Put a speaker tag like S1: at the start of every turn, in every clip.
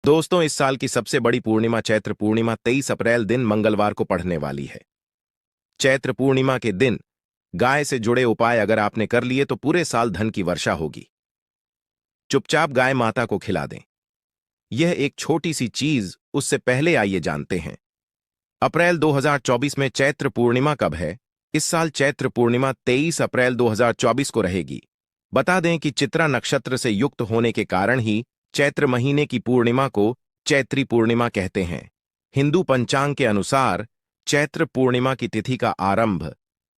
S1: दोस्तों, इस साल की सबसे बड़ी पूर्णिमा चैत्र पूर्णिमा 23 अप्रैल दिन मंगलवार को पड़ने वाली है। चैत्र पूर्णिमा के दिन गाय से जुड़े उपाय अगर आपने कर लिए तो पूरे साल धन की वर्षा होगी। चुपचाप गाय माता को खिला दें। यह एक छोटी सी चीज, उससे पहले आइए जानते हैं अप्रैल 2024 में चैत्र पूर्णिमा कब है। इस साल चैत्र पूर्णिमा 23 अप्रैल 2024 को रहेगी। बता दें कि चित्रा नक्षत्र से युक्त होने के कारण ही चैत्र महीने की पूर्णिमा को चैत्री पूर्णिमा कहते हैं। हिंदू पंचांग के अनुसार चैत्र पूर्णिमा की तिथि का आरंभ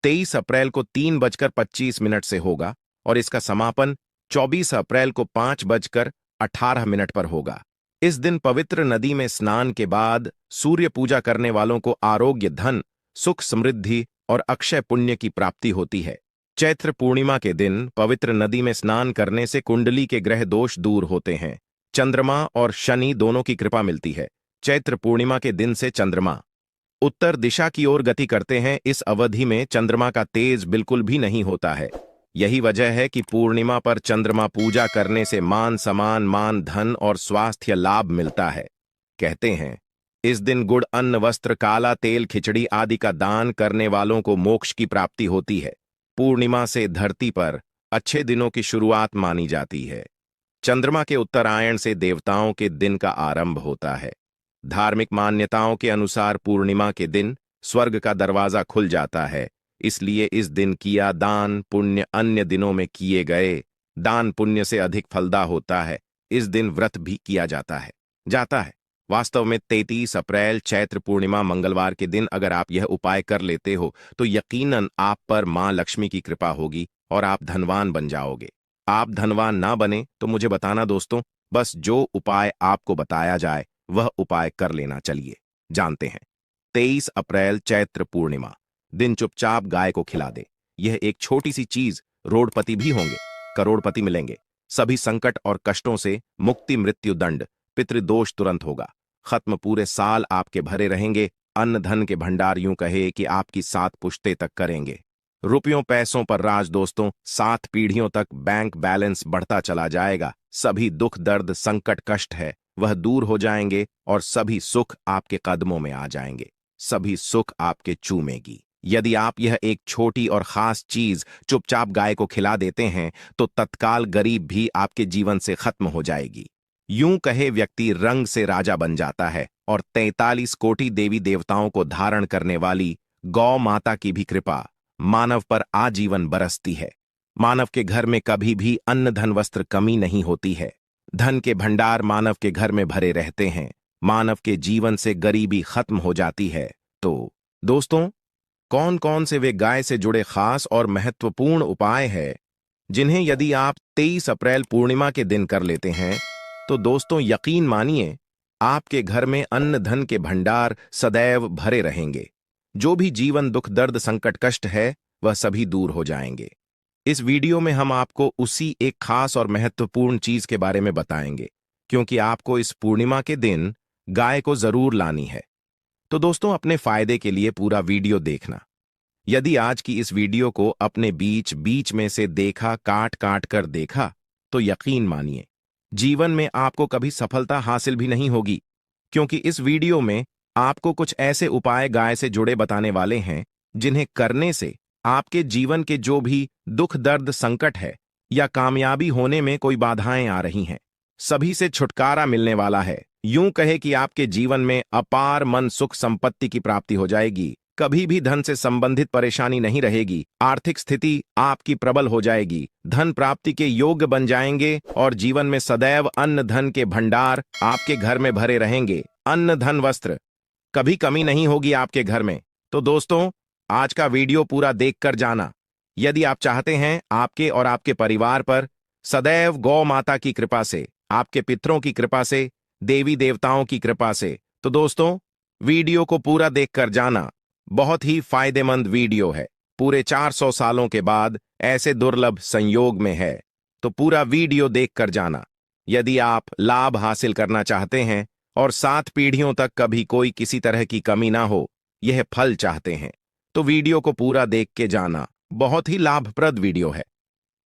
S1: 23 अप्रैल को 3:25 से होगा और इसका समापन 24 अप्रैल को 5:18 पर होगा। इस दिन पवित्र नदी में स्नान के बाद सूर्य पूजा करने वालों को आरोग्य, धन, सुख, समृद्धि और अक्षय पुण्य की प्राप्ति होती है। चैत्र पूर्णिमा के दिन पवित्र नदी में स्नान करने से कुंडली के ग्रह दोष दूर होते हैं। चंद्रमा और शनि दोनों की कृपा मिलती है। चैत्र पूर्णिमा के दिन से चंद्रमा उत्तर दिशा की ओर गति करते हैं। इस अवधि में चंद्रमा का तेज बिल्कुल भी नहीं होता है। यही वजह है कि पूर्णिमा पर चंद्रमा पूजा करने से मान सम्मान, मान, धन और स्वास्थ्य लाभ मिलता है। कहते हैं इस दिन गुड़, अन्न, वस्त्र, काला तेल, खिचड़ी आदि का दान करने वालों को मोक्ष की प्राप्ति होती है। पूर्णिमा से धरती पर अच्छे दिनों की शुरुआत मानी जाती है। चंद्रमा के उत्तरायण से देवताओं के दिन का आरंभ होता है। धार्मिक मान्यताओं के अनुसार पूर्णिमा के दिन स्वर्ग का दरवाजा खुल जाता है। इसलिए इस दिन किया दान पुण्य अन्य दिनों में किए गए दान पुण्य से अधिक फलदा होता है। इस दिन व्रत भी किया जाता है। वास्तव में 33 अप्रैल चैत्र पूर्णिमा मंगलवार के दिन अगर आप यह उपाय कर लेते हो तो यकीनन आप पर मां लक्ष्मी की कृपा होगी और आप धनवान बन जाओगे। आप धनवान ना बने तो मुझे बताना दोस्तों, बस जो उपाय आपको बताया जाए वह उपाय कर लेना। चलिए जानते हैं। 23 अप्रैल चैत्र पूर्णिमा दिन चुपचाप गाय को खिला दे। यह एक छोटी सी चीज, रोडपति भी होंगे, करोड़पति मिलेंगे। सभी संकट और कष्टों से मुक्ति, मृत्यु दंड, पितृदोष तुरंत होगा खत्म। पूरे साल आपके भरे रहेंगे। अन्न धन के भंडार यूं कहे कि आपकी 7 पुश्ते तक करेंगे। रुपयों पैसों पर राज दोस्तों, 7 पीढ़ियों तक बैंक बैलेंस बढ़ता चला जाएगा। सभी दुख, दर्द, संकट, कष्ट है वह दूर हो जाएंगे और सभी सुख आपके कदमों में आ जाएंगे। सभी सुख आपके चूमेगी। यदि आप यह एक छोटी और खास चीज चुपचाप गाय को खिला देते हैं तो तत्काल गरीब भी आपके जीवन से खत्म हो जाएगी। यूं कहे व्यक्ति रंग से राजा बन जाता है और 43 कोटि देवी देवताओं को धारण करने वाली गौ माता की भी कृपा मानव पर आजीवन बरसती है। मानव के घर में कभी भी अन्न, धन, वस्त्र कमी नहीं होती है। धन के भंडार मानव के घर में भरे रहते हैं। मानव के जीवन से गरीबी खत्म हो जाती है। तो दोस्तों, कौन कौन से वे गाय से जुड़े खास और महत्वपूर्ण उपाय हैं जिन्हें यदि आप 23 अप्रैल पूर्णिमा के दिन कर लेते हैं तो दोस्तों यकीन मानिए आपके घर में अन्न धन के भंडार सदैव भरे रहेंगे। जो भी जीवन दुख, दर्द, संकट, कष्ट है वह सभी दूर हो जाएंगे। इस वीडियो में हम आपको उसी एक खास और महत्वपूर्ण चीज के बारे में बताएंगे क्योंकि आपको इस पूर्णिमा के दिन गाय को जरूर लानी है। तो दोस्तों, अपने फायदे के लिए पूरा वीडियो देखना। यदि आज की इस वीडियो को अपने बीच बीच में से देखा, काट काट कर देखा, तो यकीन मानिए जीवन में आपको कभी सफलता हासिल भी नहीं होगी क्योंकि इस वीडियो में आपको कुछ ऐसे उपाय गाय से जुड़े बताने वाले हैं जिन्हें करने से आपके जीवन के जो भी दुख, दर्द, संकट है या कामयाबी होने में कोई बाधाएं आ रही हैं, सभी से छुटकारा मिलने वाला है। यूं कहे कि आपके जीवन में अपार मन, सुख, संपत्ति की प्राप्ति हो जाएगी। कभी भी धन से संबंधित परेशानी नहीं रहेगी। आर्थिक स्थिति आपकी प्रबल हो जाएगी। धन प्राप्ति के योग्य बन जाएंगे और जीवन में सदैव अन्न धन के भंडार आपके घर में भरे रहेंगे। अन्न धन वस्त्र कभी कमी नहीं होगी आपके घर में। तो दोस्तों, आज का वीडियो पूरा देखकर जाना। यदि आप चाहते हैं आपके और आपके परिवार पर सदैव गौ माता की कृपा से, आपके पितरों की कृपा से, देवी देवताओं की कृपा से, तो दोस्तों वीडियो को पूरा देखकर जाना। बहुत ही फायदेमंद वीडियो है। पूरे 400 सालों के बाद ऐसे दुर्लभ संयोग में है, तो पूरा वीडियो देखकर जाना। यदि आप लाभ हासिल करना चाहते हैं और 7 पीढ़ियों तक कभी कोई किसी तरह की कमी ना हो, यह फल चाहते हैं, तो वीडियो को पूरा देख के जाना। बहुत ही लाभप्रद वीडियो है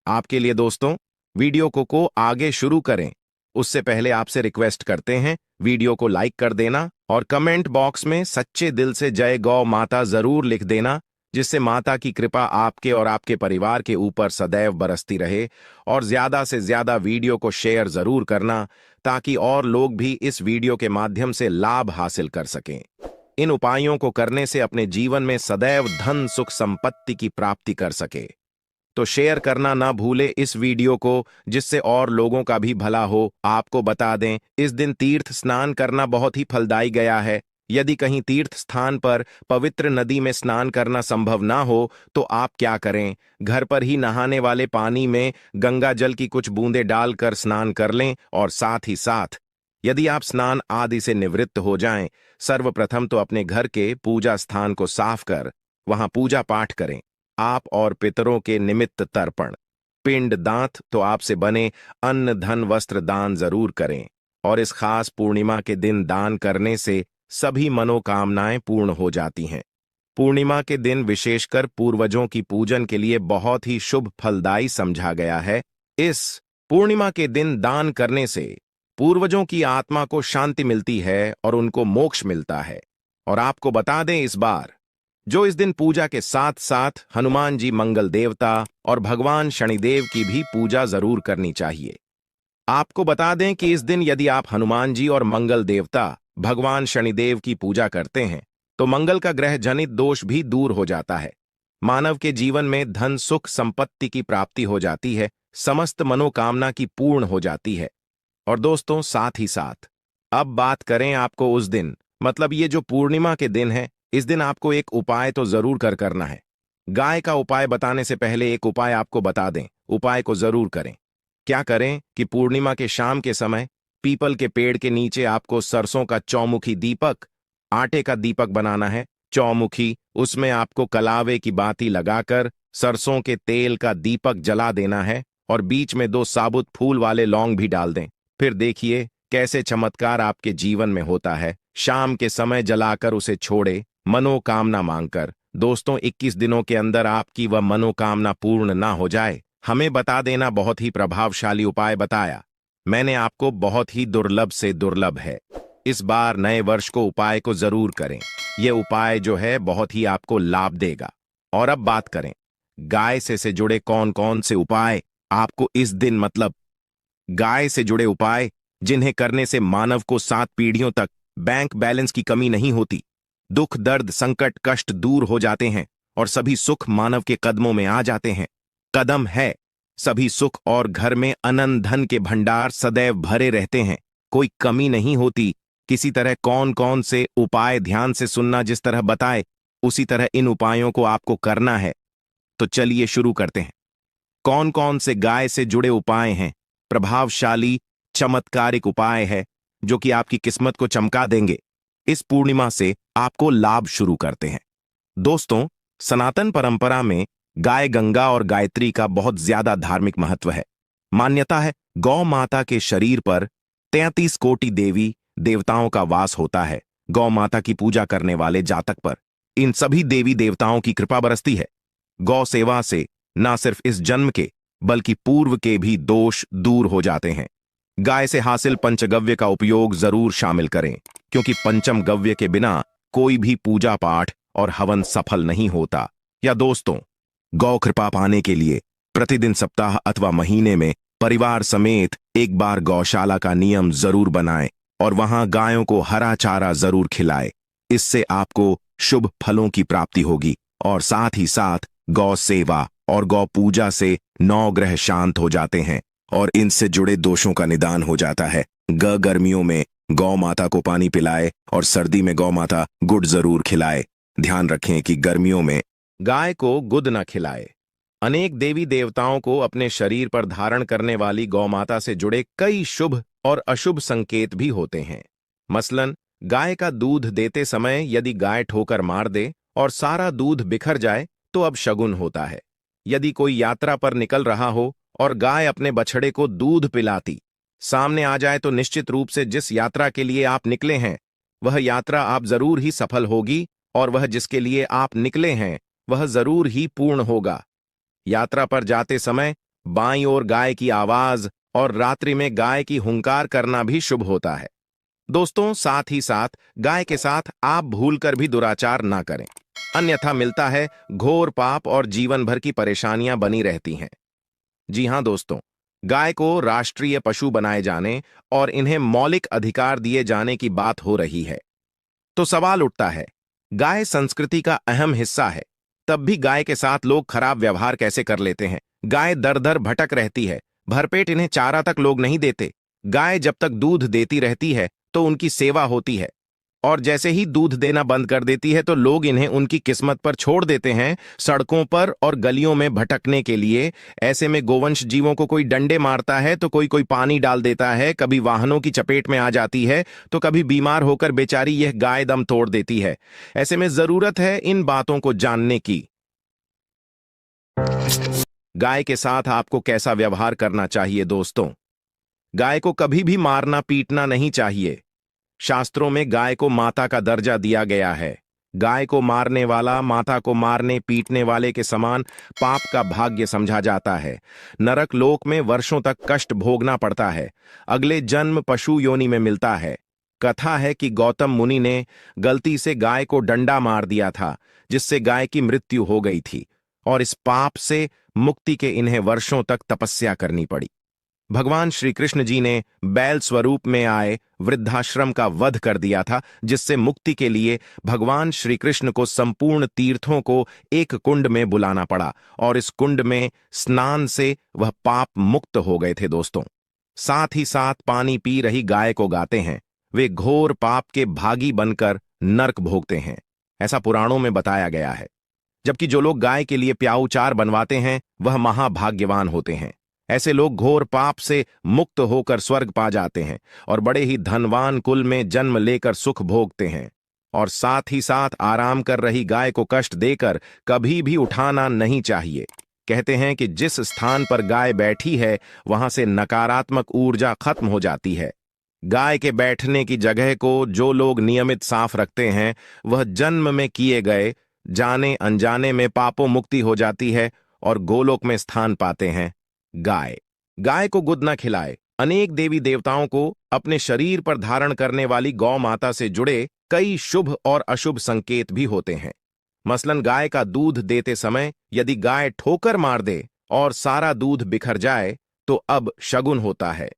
S1: आपके लिए दोस्तों। वीडियो को आगे शुरू करें उससे पहले आपसे रिक्वेस्ट करते हैं वीडियो को लाइक कर देना और कमेंट बॉक्स में सच्चे दिल से जय गौ माता जरूर लिख देना, जिससे माता की कृपा आपके और आपके परिवार के ऊपर सदैव बरसती रहे। और ज्यादा से ज्यादा वीडियो को शेयर जरूर करना ताकि और लोग भी इस वीडियो के माध्यम से लाभ हासिल कर सकें। इन उपायों को करने से अपने जीवन में सदैव धन सुख संपत्ति की प्राप्ति कर सके। तो शेयर करना ना भूले इस वीडियो को, जिससे और लोगों का भी भला हो। आपको बता दें, इस दिन तीर्थ स्नान करना बहुत ही फलदायी गया है। यदि कहीं तीर्थ स्थान पर पवित्र नदी में स्नान करना संभव ना हो तो आप क्या करें, घर पर ही नहाने वाले पानी में गंगा जल की कुछ बूंदें डालकर स्नान कर लें। और साथ ही साथ यदि आप स्नान आदि से निवृत्त हो जाएं, सर्वप्रथम तो अपने घर के पूजा स्थान को साफ कर वहां पूजा पाठ करें। आप और पितरों के निमित्त तर्पण, पिंड दांत तो आपसे बने अन्न धन वस्त्र दान जरूर करें। और इस खास पूर्णिमा के दिन दान करने से सभी मनोकामनाएं पूर्ण हो जाती हैं। पूर्णिमा के दिन विशेषकर पूर्वजों की पूजन के लिए बहुत ही शुभ फलदायी समझा गया है। इस पूर्णिमा के दिन दान करने से पूर्वजों की आत्मा को शांति मिलती है और उनको मोक्ष मिलता है। और आपको बता दें, इस बार जो इस दिन पूजा के साथ साथ हनुमान जी मंगल देवता और भगवान शनिदेव की भी पूजा जरूर करनी चाहिए। आपको बता दें कि इस दिन यदि आप हनुमान जी और मंगल देवता भगवान शनिदेव की पूजा करते हैं तो मंगल का ग्रह जनित दोष भी दूर हो जाता है। मानव के जीवन में धन सुख संपत्ति की प्राप्ति हो जाती है, समस्त मनोकामना की पूर्ण हो जाती है। और दोस्तों, साथ ही साथ अब बात करें आपको उस दिन, मतलब ये जो पूर्णिमा के दिन है, इस दिन आपको एक उपाय तो जरूर करना है। गाय का उपाय बताने से पहले एक उपाय आपको बता दें, उपाय को जरूर करें। क्या करें कि पूर्णिमा के शाम के समय पीपल के पेड़ के नीचे आपको सरसों का चौमुखी दीपक, आटे का दीपक बनाना है। चौमुखी, उसमें आपको कलावे की बाती लगाकर सरसों के तेल का दीपक जला देना है और बीच में 2 साबुत फूल वाले लौंग भी डाल दें। फिर देखिए कैसे चमत्कार आपके जीवन में होता है। शाम के समय जलाकर उसे छोड़े, मनोकामना मांगकर। दोस्तों, 21 दिनों के अंदर आपकी वह मनोकामना पूर्ण ना हो जाए, हमें बता देना। बहुत ही प्रभावशाली उपाय बताया मैंने आपको, बहुत ही दुर्लभ से दुर्लभ है। इस बार नए वर्ष को उपाय को जरूर करें। यह उपाय जो है बहुत ही आपको लाभ देगा। और अब बात करें गाय से जुड़े कौन कौन से उपाय आपको इस दिन, मतलब गाय से जुड़े उपाय जिन्हें करने से मानव को 7 पीढ़ियों तक बैंक बैलेंस की कमी नहीं होती, दुख दर्द संकट कष्ट दूर हो जाते हैं और सभी सुख मानव के कदमों में आ जाते हैं। कदम है सभी सुख और घर में अनंत धन के भंडार सदैव भरे रहते हैं, कोई कमी नहीं होती। किसी तरह कौन कौन से उपाय ध्यान से सुनना, जिस तरह बताए उसी तरह इन उपायों को आपको करना है। तो चलिए शुरू करते हैं। कौन कौन से गाय से जुड़े उपाय हैं? प्रभावशाली चमत्कारिक उपाय है जो कि आपकी किस्मत को चमका देंगे। इस पूर्णिमा से आपको लाभ शुरू करते हैं। दोस्तों, सनातन परंपरा में गाय गंगा और गायत्री का बहुत ज्यादा धार्मिक महत्व है। मान्यता है गौ माता के शरीर पर 33 कोटि देवी देवताओं का वास होता है। गौ माता की पूजा करने वाले जातक पर इन सभी देवी देवताओं की कृपा बरसती है। गौ सेवा से न सिर्फ इस जन्म के बल्कि पूर्व के भी दोष दूर हो जाते हैं। गाय से हासिल पंचगव्य का उपयोग जरूर शामिल करें, क्योंकि पंचम गव्य के बिना कोई भी पूजा पाठ और हवन सफल नहीं होता। या दोस्तों, गौ कृपा पाने के लिए प्रतिदिन सप्ताह अथवा महीने में परिवार समेत एक बार गौशाला का नियम जरूर बनाएं और वहां गायों को हरा चारा जरूर खिलाएं। इससे आपको शुभ फलों की प्राप्ति होगी और साथ ही साथ गौ सेवा और गौ पूजा से 9 ग्रह शांत हो जाते हैं और इनसे जुड़े दोषों का निदान हो जाता है। गर्मियों में गौ माता को पानी पिलाए और सर्दी में गौ माता गुड़ जरूर खिलाए। ध्यान रखें कि गर्मियों में गाय को गुद न खिलाए। अनेक देवी देवताओं को अपने शरीर पर धारण करने वाली गौ माता से जुड़े कई शुभ और अशुभ संकेत भी होते हैं। मसलन, गाय का दूध देते समय यदि गाय ठोकर मार दे और सारा दूध बिखर जाए तो अब शगुन होता है। यदि कोई यात्रा पर निकल रहा हो और गाय अपने बछड़े को दूध पिलाती सामने आ जाए तो निश्चित रूप से जिस यात्रा के लिए आप निकले हैं वह यात्रा आप जरूर ही सफल होगी और वह जिसके लिए आप निकले हैं वह जरूर ही पूर्ण होगा। यात्रा पर जाते समय बाईं ओर गाय की आवाज और रात्रि में गाय की हुंकार करना भी शुभ होता है। दोस्तों, साथ ही साथ गाय के साथ आप भूलकर भी दुराचार ना करें, अन्यथा मिलता है घोर पाप और जीवन भर की परेशानियां बनी रहती हैं। जी हां दोस्तों, गाय को राष्ट्रीय पशु बनाए जाने और इन्हें मौलिक अधिकार दिए जाने की बात हो रही है। तो सवाल उठता है, गाय संस्कृति का अहम हिस्सा है, तब भी गाय के साथ लोग खराब व्यवहार कैसे कर लेते हैं। गाय दर दर भटक रहती है, भरपेट इन्हें चारा तक लोग नहीं देते। गाय जब तक दूध देती रहती है तो उनकी सेवा होती है, और जैसे ही दूध देना बंद कर देती है तो लोग इन्हें उनकी किस्मत पर छोड़ देते हैं, सड़कों पर और गलियों में भटकने के लिए। ऐसे में गोवंश जीवों को कोई डंडे मारता है तो कोई कोई पानी डाल देता है, कभी वाहनों की चपेट में आ जाती है तो कभी बीमार होकर बेचारी यह गाय दम तोड़ देती है। ऐसे में जरूरत है इन बातों को जानने की। गाय के साथ आपको कैसा व्यवहार करना चाहिए दोस्तों? गाय को कभी भी मारना पीटना नहीं चाहिए। शास्त्रों में गाय को माता का दर्जा दिया गया है। गाय को मारने वाला माता को मारने पीटने वाले के समान पाप का भाग्य समझा जाता है। नरक लोक में वर्षों तक कष्ट भोगना पड़ता है। अगले जन्म पशु योनि में मिलता है। कथा है कि गौतम मुनि ने गलती से गाय को डंडा मार दिया था, जिससे गाय की मृत्यु हो गई थी, और इस पाप से मुक्ति के इन्हें वर्षों तक तपस्या करनी पड़ी। भगवान श्री कृष्ण जी ने बैल स्वरूप में आए वृद्धाश्रम का वध कर दिया था, जिससे मुक्ति के लिए भगवान श्री कृष्ण को संपूर्ण तीर्थों को एक कुंड में बुलाना पड़ा, और इस कुंड में स्नान से वह पाप मुक्त हो गए थे दोस्तों। साथ ही साथ पानी पी रही गाय को गाते हैं, वे घोर पाप के भागी बनकर नरक भोगते हैं, ऐसा पुराणों में बताया गया है। जबकि जो लोग गाय के लिए प्याऊ चार बनवाते हैं वह महाभाग्यवान होते हैं। ऐसे लोग घोर पाप से मुक्त होकर स्वर्ग पा जाते हैं और बड़े ही धनवान कुल में जन्म लेकर सुख भोगते हैं। और साथ ही साथ आराम कर रही गाय को कष्ट देकर कभी भी उठाना नहीं चाहिए। कहते हैं कि जिस स्थान पर गाय बैठी है वहां से नकारात्मक ऊर्जा खत्म हो जाती है। गाय के बैठने की जगह को जो लोग नियमित साफ रखते हैं वह जन्म में किए गए जाने अनजाने में पापों मुक्ति हो जाती है और गोलोक में स्थान पाते हैं। गाय को गुद न खिलाए। अनेक देवी देवताओं को अपने शरीर पर धारण करने वाली गौ माता से जुड़े कई शुभ और अशुभ संकेत भी होते हैं। मसलन गाय का दूध देते समय यदि गाय ठोकर मार दे और सारा दूध बिखर जाए तो अब शगुन होता है।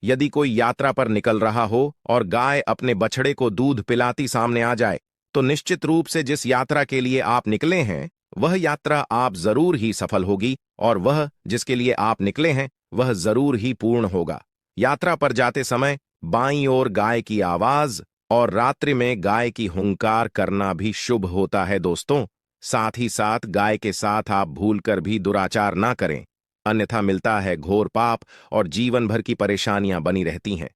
S1: यदि कोई यात्रा पर निकल रहा हो और गाय अपने बछड़े को दूध पिलाती सामने आ जाए तो निश्चित रूप से जिस यात्रा के लिए आप निकले हैं वह यात्रा आप जरूर ही सफल होगी, और वह जिसके लिए आप निकले हैं वह जरूर ही पूर्ण होगा। यात्रा पर जाते समय बाईं ओर गाय की आवाज और रात्रि में गाय की हुंकार करना भी शुभ होता है दोस्तों। साथ ही साथ गाय के साथ आप भूलकर भी दुराचार ना करें, अन्यथा मिलता है घोर पाप और जीवन भर की परेशानियां बनी रहती हैं।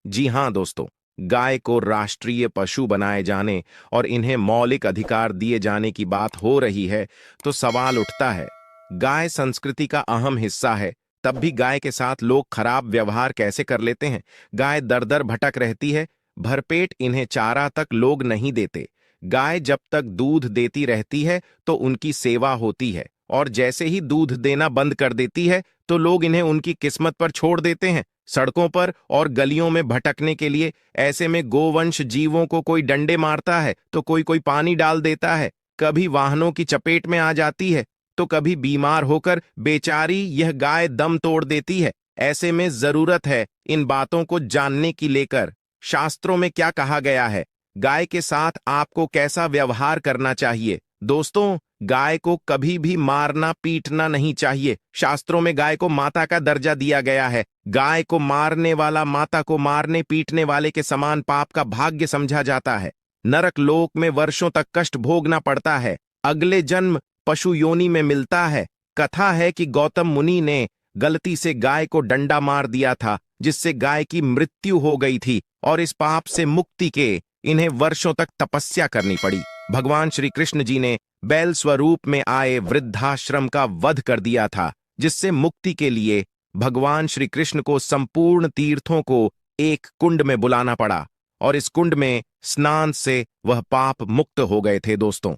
S1: जी हां दोस्तों, गाय को राष्ट्रीय पशु बनाए जाने और इन्हें मौलिक अधिकार दिए जाने की बात हो रही है, तो सवाल उठता है, गाय संस्कृति का अहम हिस्सा है, तब भी गाय के साथ लोग खराब व्यवहार कैसे कर लेते हैं। गाय दर दर भटक रहती है, भरपेट इन्हें चारा तक लोग नहीं देते। गाय जब तक दूध देती रहती है तो उनकी सेवा होती है, और जैसे ही दूध देना बंद कर देती है तो लोग इन्हें उनकी किस्मत पर छोड़ देते हैं, सड़कों पर और गलियों में भटकने के लिए। ऐसे में गोवंश जीवों को कोई डंडे मारता है तो कोई कोई पानी डाल देता है, कभी वाहनों की चपेट में आ जाती है तो कभी बीमार होकर बेचारी यह गाय दम तोड़ देती है। ऐसे में जरूरत है इन बातों को जानने की लेकर शास्त्रों में क्या कहा गया है, गाय के साथ आपको कैसा व्यवहार करना चाहिए। दोस्तों, गाय को कभी भी मारना पीटना नहीं चाहिए। शास्त्रों में गाय को माता का दर्जा दिया गया है। गाय को मारने वाला माता को मारने पीटने वाले के समान पाप का भाग्य समझा जाता है। नरक लोक में वर्षों तक कष्ट भोगना पड़ता है। अगले जन्म पशु योनि में मिलता है। कथा है कि गौतम मुनि ने गलती से गाय को डंडा मार दिया था, जिससे गाय की मृत्यु हो गई थी, और इस पाप से मुक्ति के इन्हें वर्षों तक तपस्या करनी पड़ी। भगवान श्री कृष्ण जी ने बैल स्वरूप में आए वृद्धाश्रम का वध कर दिया था, जिससे मुक्ति के लिए भगवान श्री कृष्ण को संपूर्ण तीर्थों को एक कुंड में बुलाना पड़ा, और इस कुंड में स्नान से वह पाप मुक्त हो गए थे दोस्तों।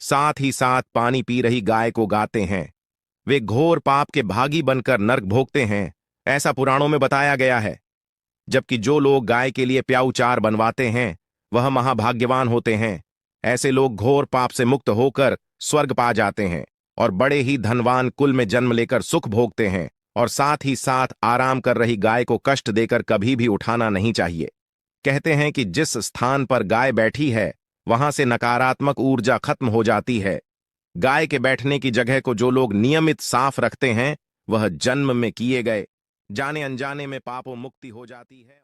S1: साथ ही साथ पानी पी रही गाय को गाते हैं, वे घोर पाप के भागी बनकर नरक भोगते हैं। ऐसा पुराणों में बताया गया है। जबकि जो लोग गाय के लिए प्याऊ चार बनवाते हैं वह महाभाग्यवान होते हैं। ऐसे लोग घोर पाप से मुक्त होकर स्वर्ग पा जाते हैं और बड़े ही धनवान कुल में जन्म लेकर सुख भोगते हैं। और साथ ही साथ आराम कर रही गाय को कष्ट देकर कभी भी उठाना नहीं चाहिए। कहते हैं कि जिस स्थान पर गाय बैठी है वहां से नकारात्मक ऊर्जा खत्म हो जाती है। गाय के बैठने की जगह को जो लोग नियमित साफ रखते हैं वह जन्म में किए गए जाने अनजाने में पापों मुक्ति हो जाती है।